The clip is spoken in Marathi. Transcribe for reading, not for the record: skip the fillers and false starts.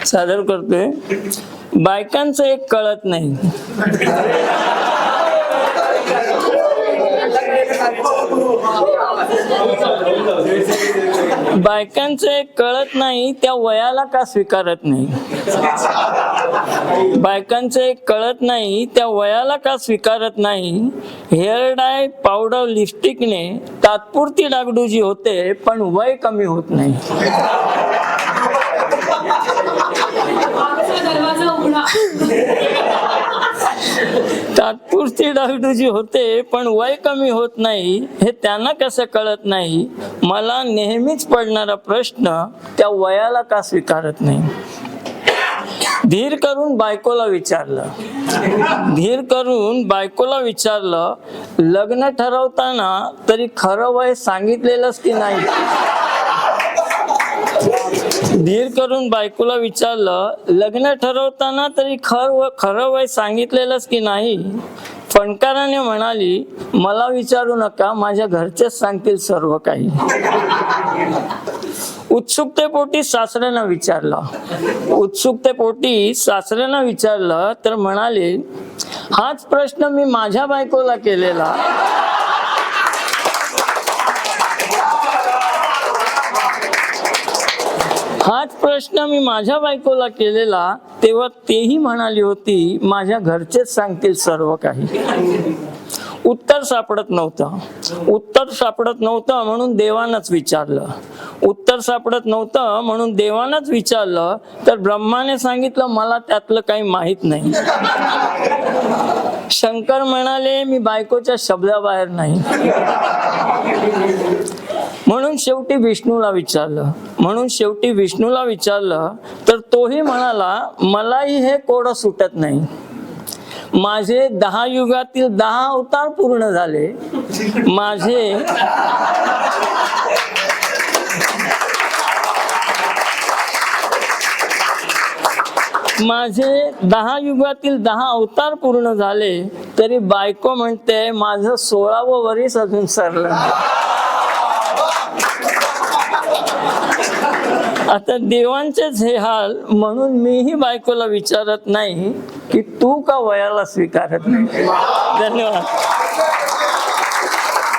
सादर करतोय. बायकांचं एक कळत नाही. बायकांचं एक कळत नाही, त्या वयाला का स्वीकारत नाही. बायकांचं एक कळत नाही, त्या वयाला का स्वीकारत नाही. हेअर डाय, पावडर, लिपस्टिकने तात्पुरती डागडुजी होते, पण वय कमी होत नाही. तात्पुरती डागडुजी होते, पण वय कमी होत नाही. हे त्यांना कसं कळत नाही. मला नेहमीच पडणारा प्रश्न, त्या वयाला का स्वीकारत नाही. धीर करून बायकोला विचारलं, लग्न ठरवताना तरी खरं वय सांगितलेलंच की नाही. धीर करून बायकोला विचारलं, लग्न ठरवताना तरी खरं वय सांगितलेलंच की नाही. फणकाराने म्हणाली, मला विचारू नका, माझ्या घरचेच सांगतील सर्व काही. उत्सुकतेपोटी सासऱ्यांना विचारलं तर म्हणाले, हाच प्रश्न मी माझ्या बायकोला केलेला. तेव्हा तेही म्हणाली होती, माझ्या घरचेच सांगतील सर्व काही. उत्तर सापडत नव्हतं म्हणून देवानच विचारलं. तर ब्रह्माने सांगितलं, मला त्यातलं काही माहित नाही. शंकर म्हणाले, मी बायकोच्या शब्दाबाहेर नाही. म्हणून शेवटी विष्णूला विचारलं तर तोही म्हणाला, मलाही हे कोडं सुटत नाही. माझे 10 युगातील 10 अवतार पूर्ण झाले. माझे 10 युगातील 10 अवतार पूर्ण झाले, तरी बायको म्हणते माझं 16वं वर्ष अजून सरलं. आता देवांचेच हे हाल, म्हणून मीही बायकोला विचारत नाही की तू का वयाला स्वीकारत नाही. धन्यवाद.